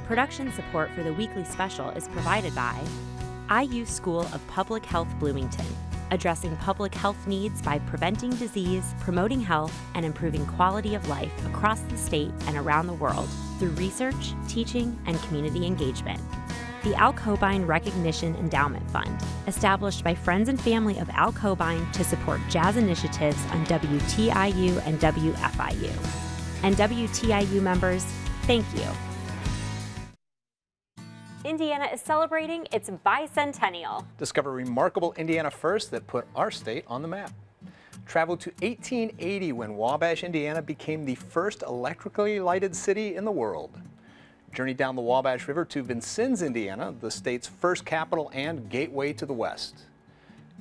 Production support for the weekly special is provided by IU School of Public Health Bloomington, addressing public health needs by preventing disease, promoting health, and improving quality of life across the state and around the world through research, teaching, and community engagement. The Al Cobain Recognition Endowment Fund, established by friends and family of Al Cobain to support jazz initiatives on WTIU and WFIU. And WTIU members, thank you. Indiana is celebrating its bicentennial. Discover remarkable Indiana firsts that put our state on the map. Travel to 1880 when Wabash, Indiana became the first electrically lighted city in the world. Journey down the Wabash River to Vincennes, Indiana, the state's first capital and gateway to the West.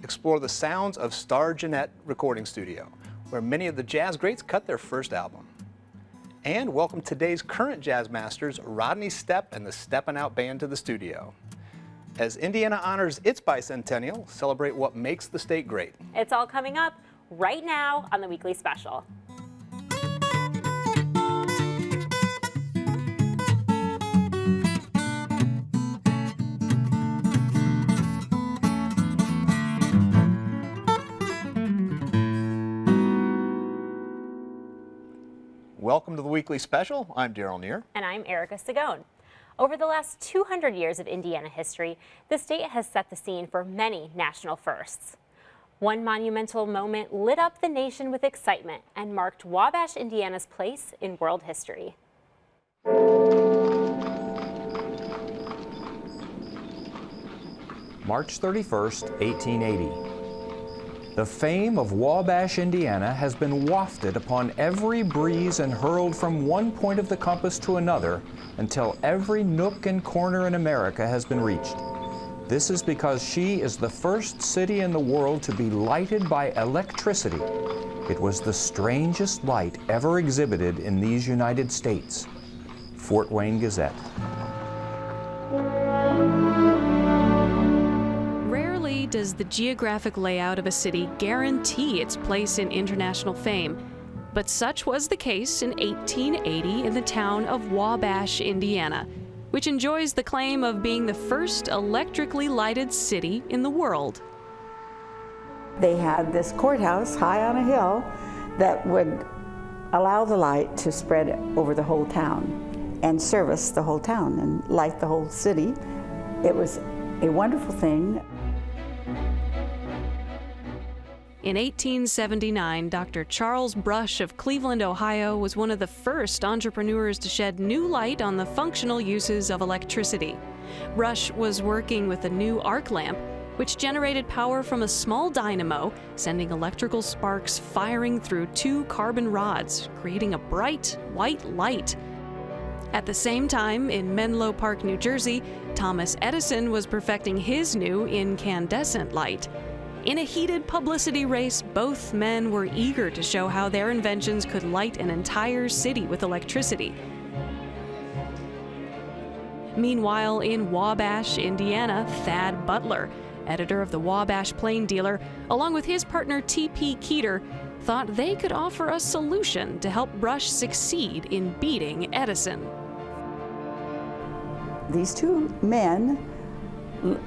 Explore the sounds of Starr-Gennett Recording Studio, where many of the jazz greats cut their first album. And welcome today's current jazz masters, Rodney Stepp and the Steppin Out Band, to the studio. As Indiana honors its bicentennial, celebrate what makes the state great. It's all coming up right now on the weekly special. Welcome to the weekly special. I'm Daryl Neer. And I'm Erica Sagone. Over the last 200 years of Indiana history, the state has set the scene for many national firsts. One monumental moment lit up the nation with excitement and marked Wabash, Indiana's place in world history. March 31st, 1880. The fame of Wabash, Indiana has been wafted upon every breeze and hurled from one point of the compass to another until every nook and corner in America has been reached. This is because she is the first city in the world to be lighted by electricity. It was the strangest light ever exhibited in these United States. Fort Wayne Gazette. Does the geographic layout of a city guarantee its place in international fame? But such was the case in 1880 in the town of Wabash, Indiana, which enjoys the claim of being the first electrically lighted city in the world. They had this courthouse high on a hill that would allow the light to spread over the whole town and service the whole town and light the whole city. It was a wonderful thing. In 1879, Dr. Charles Brush of Cleveland, Ohio, was one of the first entrepreneurs to shed new light on the functional uses of electricity. Brush was working with a new arc lamp, which generated power from a small dynamo, sending electrical sparks firing through two carbon rods, creating a bright, white light. At the same time, in Menlo Park, New Jersey, Thomas Edison was perfecting his new incandescent light. In a heated publicity race, both men were eager to show how their inventions could light an entire city with electricity. Meanwhile, in Wabash, Indiana, Thad Butler, editor of the Wabash Plain Dealer, along with his partner T.P. Keeter, thought they could offer a solution to help Brush succeed in beating Edison. These two men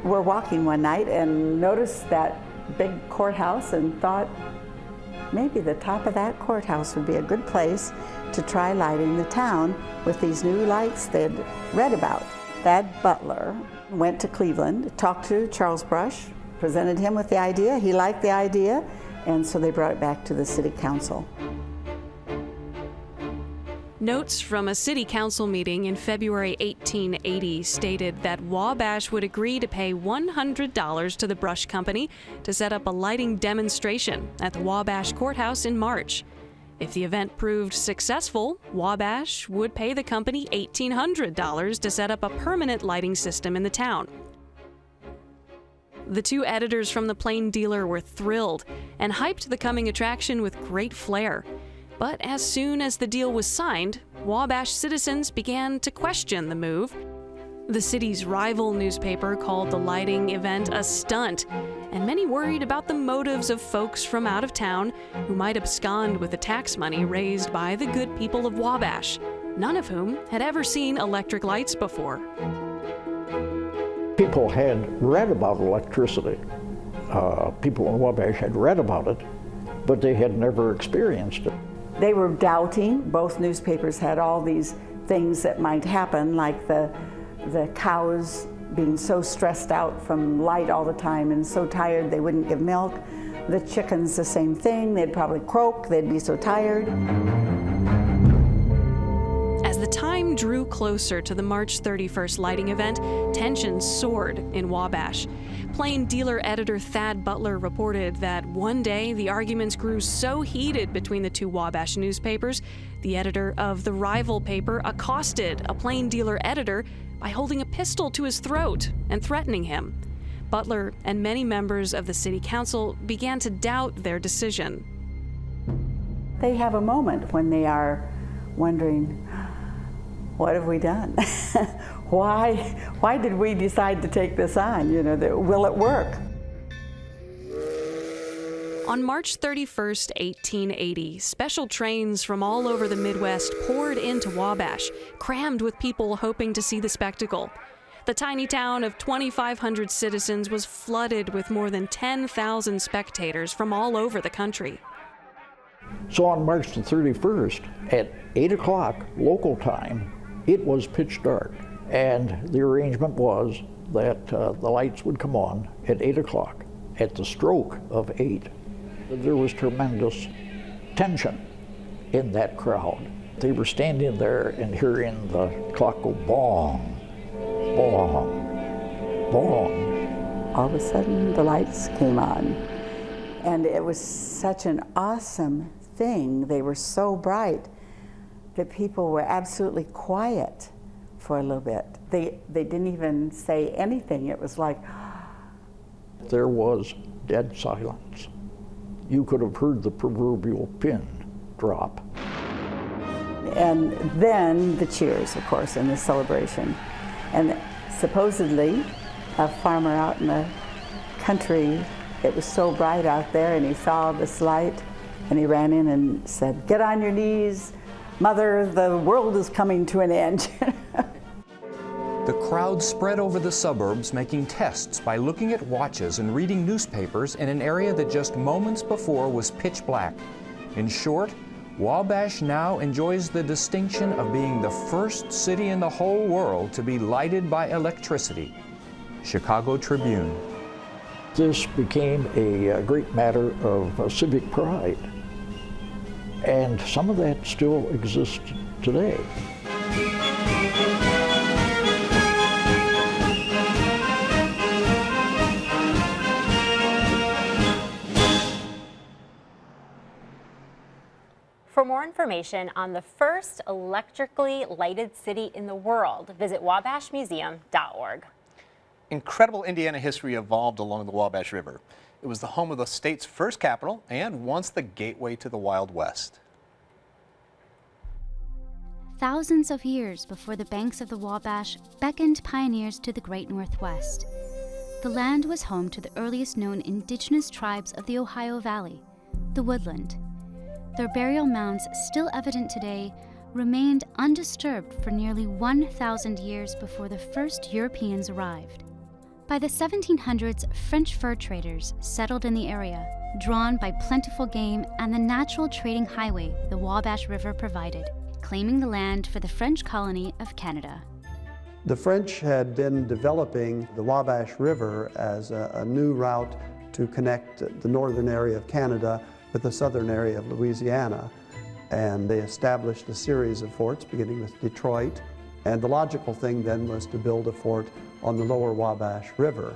were walking one night and noticed that big courthouse and thought maybe the top of that courthouse would be a good place to try lighting the town with these new lights they'd read about. Thad Butler went to Cleveland, talked to Charles Brush, presented him with the idea. He liked the idea, and so they brought it back to the city council. Notes from a city council meeting in February 1880 stated that Wabash would agree to pay $100 to the Brush Company to set up a lighting demonstration at the Wabash Courthouse in March. If the event proved successful, Wabash would pay the company $1,800 to set up a permanent lighting system in the town. The two editors from the Plain Dealer were thrilled and hyped the coming attraction with great flair. But as soon as the deal was signed, Wabash citizens began to question the move. The city's rival newspaper called the lighting event a stunt, and many worried about the motives of folks from out of town who might abscond with the tax money raised by the good people of Wabash. none of whom had ever seen electric lights before. People had read about electricity. People in Wabash had read about it, but they had never experienced it. They were doubting. Both newspapers had all these things that might happen, like the cows being so stressed out from light all the time and so tired they wouldn't give milk. The chickens, the same thing. They'd probably croak. They'd be so tired. As the time drew closer to the March 31st lighting event, tensions soared in Wabash. Plain Dealer editor Thad Butler reported that one day the arguments grew so heated between the two Wabash newspapers, the editor of the rival paper accosted a Plain Dealer editor by holding a pistol to his throat and threatening him. Butler and many members of the city council began to doubt their decision. They have a moment when they are wondering, what have we done? Why did we decide to take this on? You know, will it work? On March 31st, 1880, special trains from all over the Midwest poured into Wabash, crammed with people hoping to see the spectacle. The tiny town of 2,500 citizens was flooded with more than 10,000 spectators from all over the country. So on March the 31st, at 8 o'clock local time, it was pitch dark. And the arrangement was that the lights would come on at 8 o'clock. At the stroke of 8, there was tremendous tension in that crowd. They were standing there and hearing the clock go bong, bong, bong. All of a sudden, the lights came on. And it was such an awesome thing. They were so bright that people were absolutely quiet for a little bit. They didn't even say anything. It was like... There was dead silence. You could have heard the proverbial pin drop. And then the cheers, of course, and the celebration. And supposedly, a farmer out in the country, it was so bright out there, and he saw this light, and he ran in and said, "Get on your knees, Mother, the world is coming to an end." The crowd spread over the suburbs, making tests by looking at watches and reading newspapers in an area that just moments before was pitch black. In short, Wabash now enjoys the distinction of being the first city in the whole world to be lighted by electricity. Chicago Tribune. This became a great matter of civic pride, and some of that still exists today. For more information on the first electrically lighted city in the world, visit wabashmuseum.org. Incredible Indiana history evolved along the Wabash River. It was the home of the state's first capital and once the gateway to the Wild West. Thousands of years before the banks of the Wabash beckoned pioneers to the great Northwest, the land was home to the earliest known indigenous tribes of the Ohio Valley, the Woodland. Their burial mounds, still evident today, remained undisturbed for nearly 1,000 years before the first Europeans arrived. By the 1700s, French fur traders settled in the area, drawn by plentiful game and the natural trading highway the Wabash River provided, claiming the land for the French colony of Canada. The French had been developing the Wabash River as a new route to connect the northern area of Canada with the southern area of Louisiana. And they established a series of forts, beginning with Detroit. And the logical thing then was to build a fort on the lower Wabash River.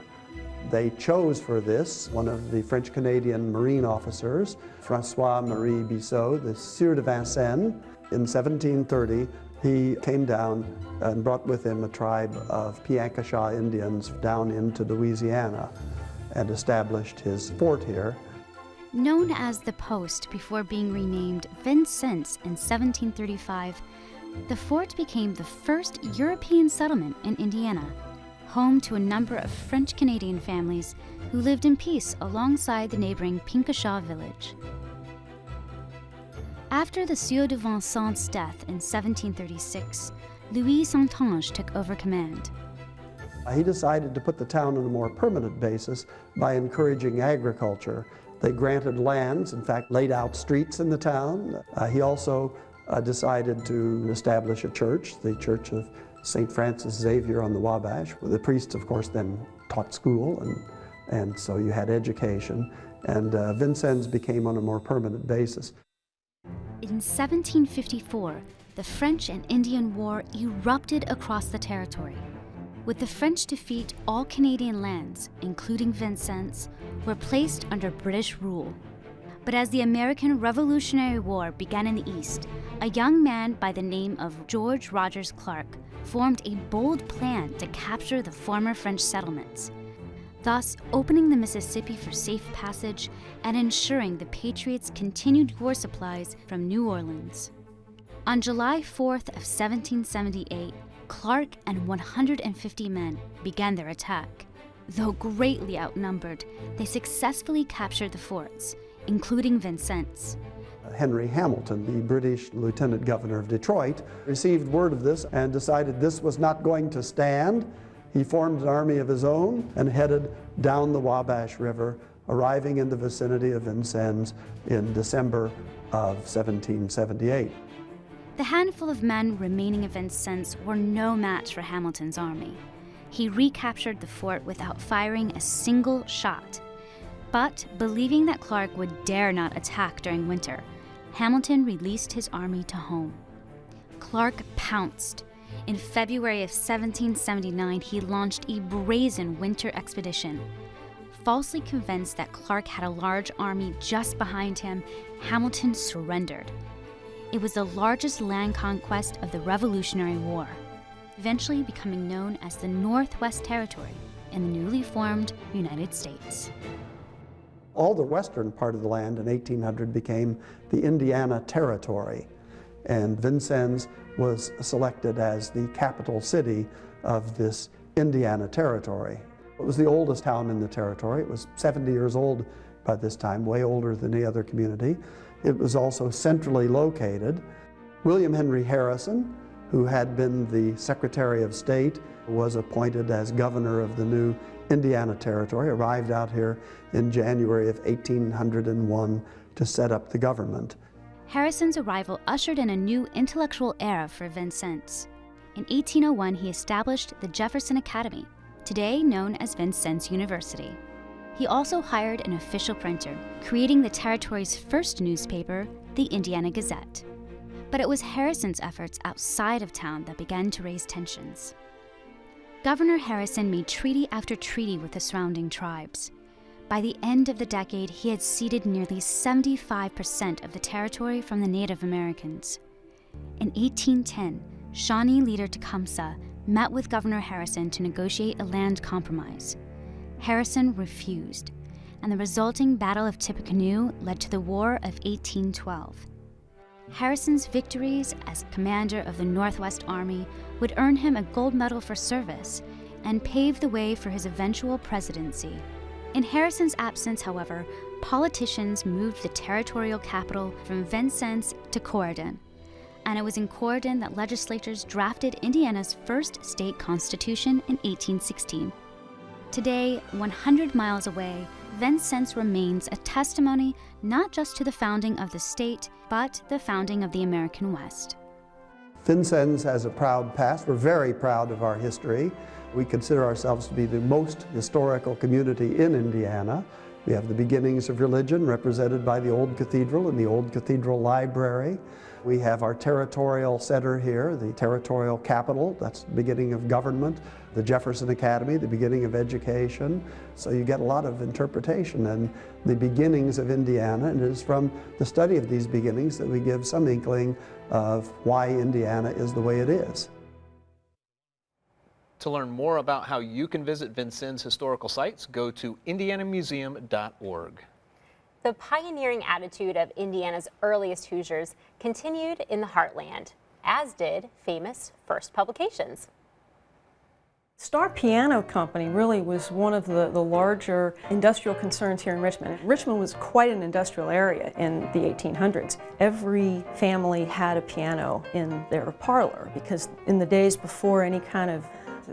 They chose for this one of the French-Canadian Marine officers, François-Marie Bissot, the Sieur de Vincennes. In 1730, he came down and brought with him a tribe of Piankashaw Indians down into Louisiana and established his fort here. Known as the Post before being renamed Vincennes in 1735, the fort became the first European settlement in Indiana, home to a number of French-Canadian families who lived in peace alongside the neighboring Piankashaw village. After the Sieur de Vincennes' death in 1736, Louis Saintonge took over command. He decided to put the town on a more permanent basis by encouraging agriculture. They granted lands, in fact, laid out streets in the town. He also decided to establish a church, the Church of St. Francis Xavier on the Wabash. The priests, of course, then taught school, and so you had education. And Vincennes became on a more permanent basis. In 1754, the French and Indian War erupted across the territory. With the French defeat, all Canadian lands, including Vincennes, were placed under British rule. But as the American Revolutionary War began in the East, a young man by the name of George Rogers Clark formed a bold plan to capture the former French settlements, thus opening the Mississippi for safe passage and ensuring the Patriots' continued war supplies from New Orleans. On July 4th of 1778, Clark and 150 men began their attack. Though greatly outnumbered, they successfully captured the forts, including Vincennes. Henry Hamilton, the British Lieutenant Governor of Detroit, received word of this and decided this was not going to stand. He formed an army of his own and headed down the Wabash River, arriving in the vicinity of Vincennes in December of 1778. The handful of men remaining in Vincennes were no match for Hamilton's army. He recaptured the fort without firing a single shot. But believing that Clark would dare not attack during winter, Hamilton released his army to home. Clark pounced. In February of 1779, he launched a brazen winter expedition. Falsely convinced that Clark had a large army just behind him, Hamilton surrendered. It was the largest land conquest of the Revolutionary War, eventually becoming known as the Northwest Territory in the newly formed United States. All the western part of the land in 1800 became the Indiana Territory, and Vincennes was selected as the capital city of this Indiana Territory. It was the oldest town in the territory. It was 70 years old by this time, way older than any other community. It was also centrally located. William Henry Harrison, who had been the Secretary of State, was appointed as governor of the new Indiana Territory, arrived out here in January of 1801 to set up the government. Harrison's arrival ushered in a new intellectual era for Vincennes. In 1801, he established the Jefferson Academy, today known as Vincennes University. He also hired an official printer, creating the territory's first newspaper, the Indiana Gazette. But it was Harrison's efforts outside of town that began to raise tensions. Governor Harrison made treaty after treaty with the surrounding tribes. By the end of the decade, he had ceded nearly 75% of the territory from the Native Americans. In 1810, Shawnee leader Tecumseh met with Governor Harrison to negotiate a land compromise. Harrison refused, and the resulting Battle of Tippecanoe led to the War of 1812. Harrison's victories as commander of the Northwest Army would earn him a gold medal for service and pave the way for his eventual presidency. In Harrison's absence, however, politicians moved the territorial capital from Vincennes to Corydon, and it was in Corydon that legislatures drafted Indiana's first state constitution in 1816. Today, 100 miles away, Vincennes remains a testimony not just to the founding of the state, but the founding of the American West. Vincennes has a proud past. We're very proud of our history. We consider ourselves to be the most historical community in Indiana. We have the beginnings of religion represented by the Old Cathedral and the Old Cathedral Library. We have our territorial center here, the territorial capital, that's the beginning of government, the Jefferson Academy, the beginning of education. So you get a lot of interpretation and the beginnings of Indiana, and it is from the study of these beginnings that we give some inkling of why Indiana is the way it is. To learn more about how you can visit Vincennes historical sites, go to indianamuseum.org. The pioneering attitude of Indiana's earliest Hoosiers continued in the heartland, as did famous first publications. Starr Piano Company really was one of the larger industrial concerns here in Richmond. Richmond was quite an industrial area in the 1800s. Every family had a piano in their parlor because in the days before any kind of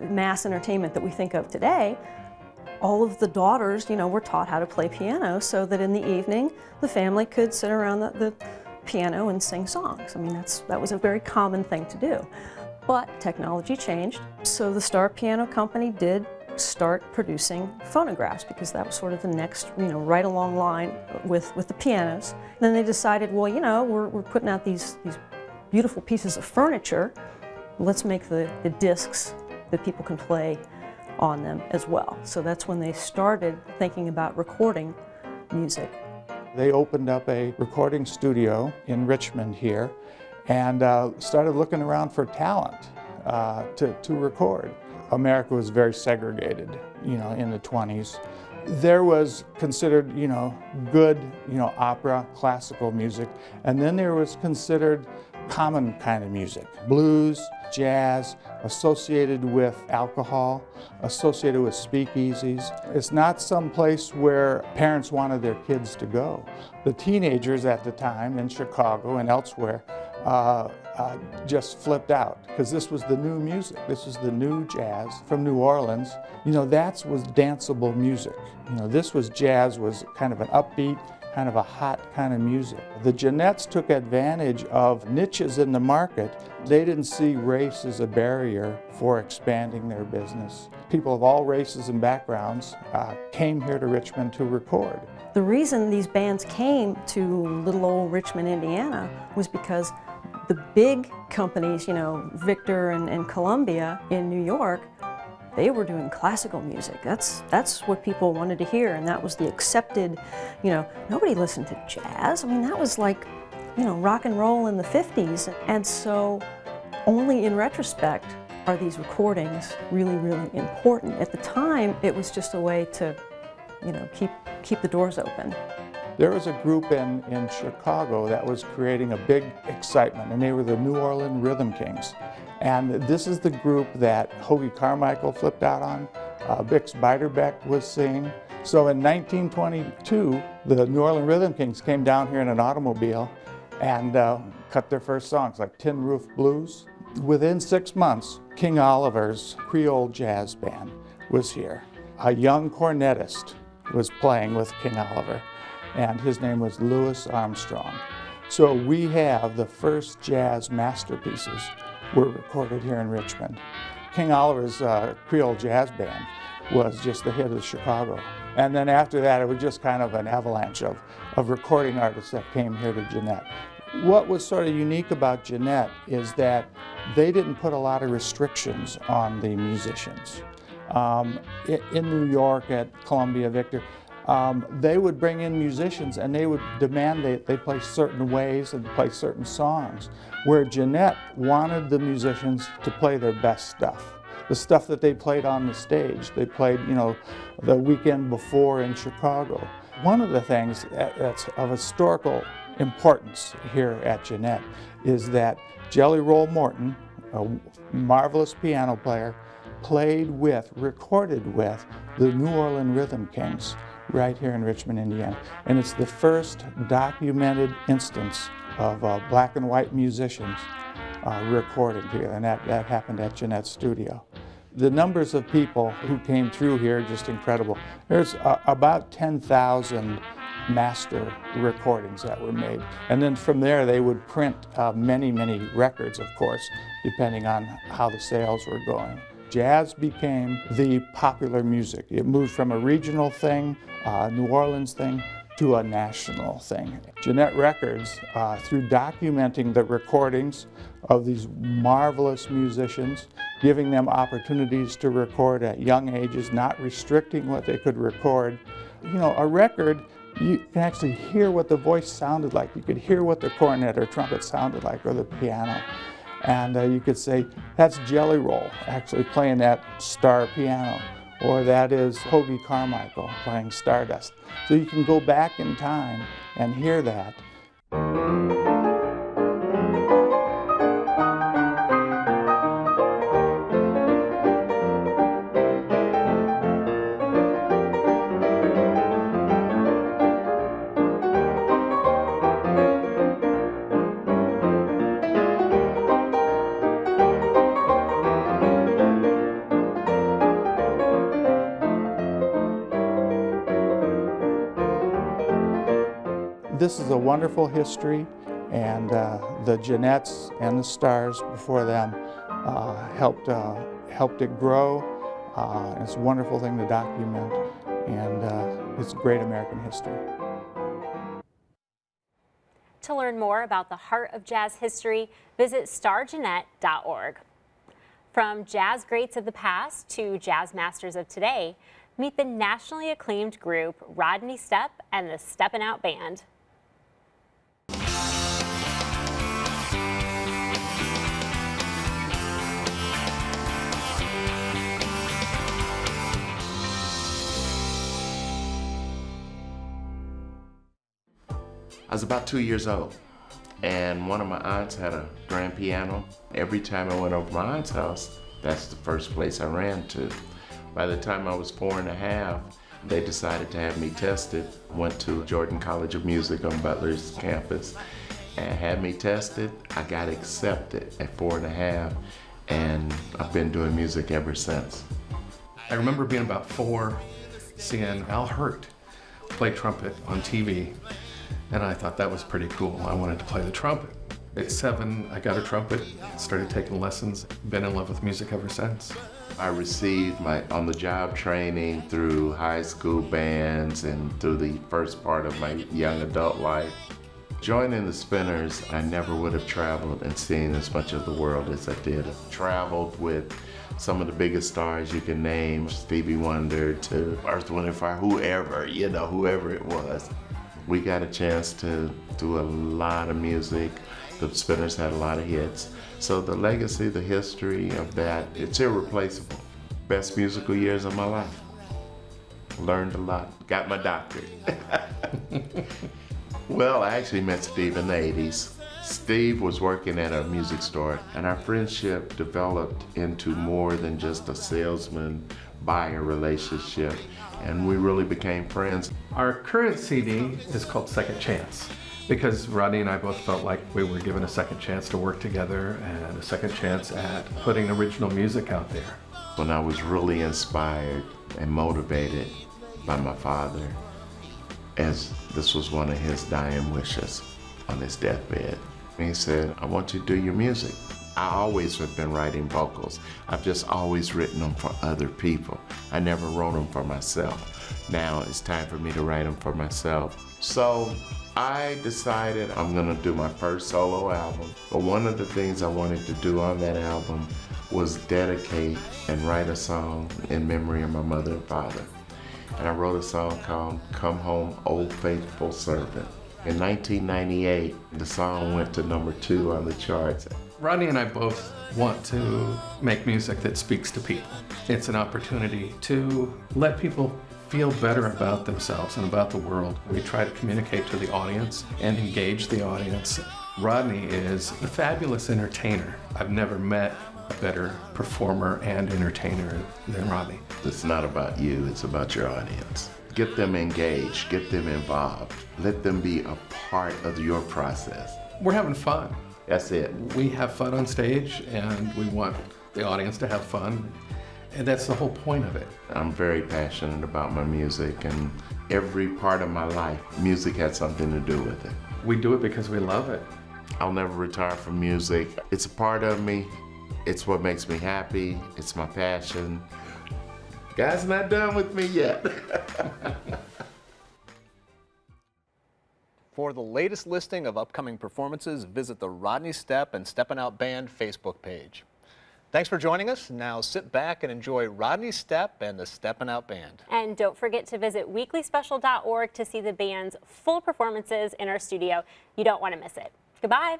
mass entertainment that we think of today, all of the daughters, were taught how to play piano so that in the evening the family could sit around the piano and sing songs. I mean, that was a very common thing to do. But technology changed, so the Starr Piano Company did start producing phonographs because that was sort of the next, right along line with the pianos. And then they decided, well, we're putting out these beautiful pieces of furniture. Let's make the discs that people can play on them as well. So that's when they started thinking about recording music. They opened up a recording studio in Richmond here and started looking around for talent to record. America was very segregated, in the 20s. There was considered, good, opera, classical music, and then there was considered common kind of music, blues, jazz, associated with alcohol, associated with speakeasies. It's not some place where parents wanted their kids to go. The teenagers at the time in Chicago and elsewhere just flipped out because this was the new music. This was the new jazz from New Orleans. That was danceable music. This was jazz, was kind of an upbeat, kind of a hot kind of music. The Gennett's took advantage of niches in the market. They didn't see race as a barrier for expanding their business. People of all races and backgrounds came here to Richmond to record. The reason these bands came to little old Richmond, Indiana was because the big companies, Victor and Columbia in New York, they were doing classical music. That's what people wanted to hear, and that was the accepted, nobody listened to jazz. I mean, that was like, rock and roll in the 50s. And so only in retrospect are these recordings really, really important. At the time, it was just a way to, keep the doors open. There was a group in Chicago that was creating a big excitement, and they were the New Orleans Rhythm Kings. And this is the group that Hoagie Carmichael flipped out on, Bix Beiderbecke was singing. So in 1922, the New Orleans Rhythm Kings came down here in an automobile and cut their first songs, like Tin Roof Blues. Within 6 months, King Oliver's Creole Jazz Band was here. A young cornetist was playing with King Oliver, and his name was Louis Armstrong. So we have the first jazz masterpieces were recorded here in Richmond. King Oliver's Creole Jazz Band was just the hit of Chicago. And then after that, it was just kind of an avalanche of recording artists that came here to Gennett. What was sort of unique about Gennett is that they didn't put a lot of restrictions on the musicians. In New York at Columbia, Victor, they would bring in musicians and they would demand they play certain ways and play certain songs, where Gennett wanted the musicians to play their best stuff, the stuff that they played on the stage. They played, the weekend before in Chicago. One of the things that's of historical importance here at Gennett is that Jelly Roll Morton, a marvelous piano player, recorded with the New Orleans Rhythm Kings right here in Richmond, Indiana. And it's the first documented instance of black and white musicians recording here, and that happened at Gennett's studio. The numbers of people who came through here are just incredible. There's about 10,000 master recordings that were made. And then from there they would print many, many records, of course, depending on how the sales were going. Jazz became the popular music. It moved from a regional thing, New Orleans thing, to a national thing. Gennett Records, through documenting the recordings of these marvelous musicians, giving them opportunities to record at young ages, not restricting what they could record. A record, you can actually hear what the voice sounded like. You could hear what the cornet or trumpet sounded like, or the piano. And you could say, that's Jelly Roll actually playing that Starr piano, or that is Hoagie Carmichael playing Stardust. So you can go back in time and hear that. This is a wonderful history, and the Gennett's and the Starrs before them helped it grow. It's a wonderful thing to document, and it's great American history. To learn more about the heart of jazz history, visit Starr-Gennett.org. From jazz greats of the past to jazz masters of today, meet the nationally acclaimed group Rodney Stepp and the Steppin Out Band. I was about 2 years old, and one of my aunts had a grand piano. Every time I went over to my aunt's house, that's the first place I ran to. By the time I was 4 and a half, they decided to have me tested. Went to Jordan College of Music on Butler's campus and had me tested. I got accepted at 4 and a half, and I've been doing music ever since. I remember being about 4, seeing Al Hurt play trumpet on TV. And I thought that was pretty cool. I wanted to play the trumpet. At 7, I got a trumpet, started taking lessons, been in love with music ever since. I received my on-the-job training through high school bands and through the first part of my young adult life. Joining the Spinners, I never would have traveled and seen as much of the world as I did. I traveled with some of the biggest stars you can name, Stevie Wonder to Earth, Wind & Fire, whoever it was. We got a chance to do a lot of music. The Spinners had a lot of hits. So the legacy, the history of that, it's irreplaceable. Best musical years of my life. Learned a lot, got my doctorate. Well, I actually met Steve in the 80s. Steve was working at a music store, and our friendship developed into more than just a salesman-buyer relationship, and we really became friends. Our current CD is called Second Chance, because Rodney and I both felt like we were given a second chance to work together and a second chance at putting original music out there. When I was really inspired and motivated by my father, as this was one of his dying wishes on his deathbed. He said, I want you to do your music. I always have been writing vocals. I've just always written them for other people. I never wrote them for myself. Now it's time for me to write them for myself. So I decided I'm gonna do my first solo album. But one of the things I wanted to do on that album was dedicate and write a song in memory of my mother and father. And I wrote a song called Come Home, Old Faithful Servant. In 1998, the song went to #2 on the charts. Rodney and I both want to make music that speaks to people. It's an opportunity to let people feel better about themselves and about the world. We try to communicate to the audience and engage the audience. Rodney is a fabulous entertainer. I've never met a better performer and entertainer than Rodney. It's not about you, it's about your audience. Get them engaged, get them involved. Let them be a part of your process. We're having fun. That's it. We have fun on stage, and we want the audience to have fun, and that's the whole point of it. I'm very passionate about my music, and every part of my life, music had something to do with it. We do it because we love it. I'll never retire from music. It's a part of me. It's what makes me happy. It's my passion. God's not done with me yet. For the latest listing of upcoming performances, visit the Rodney Stepp and Steppin Out Band Facebook page. Thanks for joining us. Now sit back and enjoy Rodney Stepp and the Steppin Out Band. And don't forget to visit weeklyspecial.org to see the band's full performances in our studio. You don't want to miss it. Goodbye.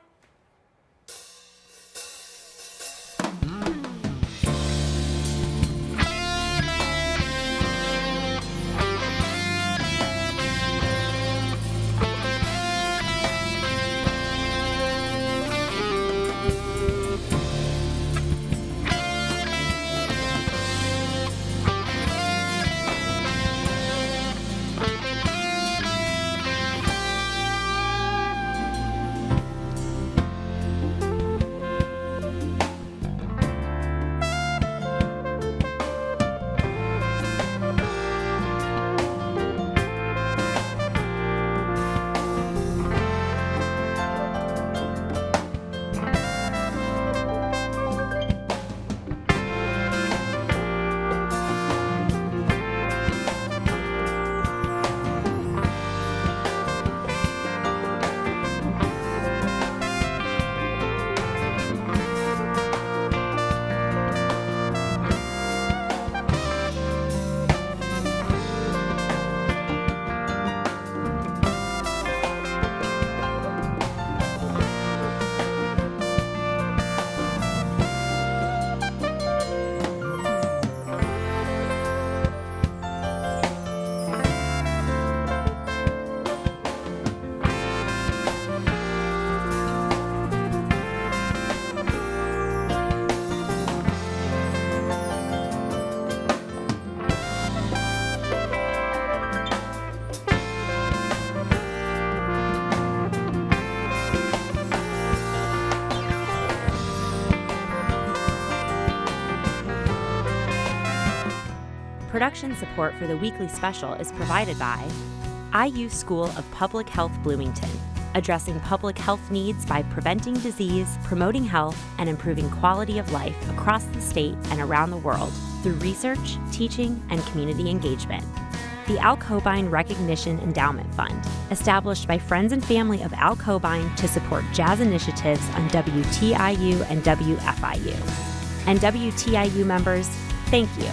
Production support for the weekly special is provided by IU School of Public Health Bloomington, addressing public health needs by preventing disease, promoting health, and improving quality of life across the state and around the world through research, teaching, and community engagement. The Al Cobain Recognition Endowment Fund, established by friends and family of Al Cobain to support jazz initiatives on WTIU and WFIU. And WTIU members, thank you.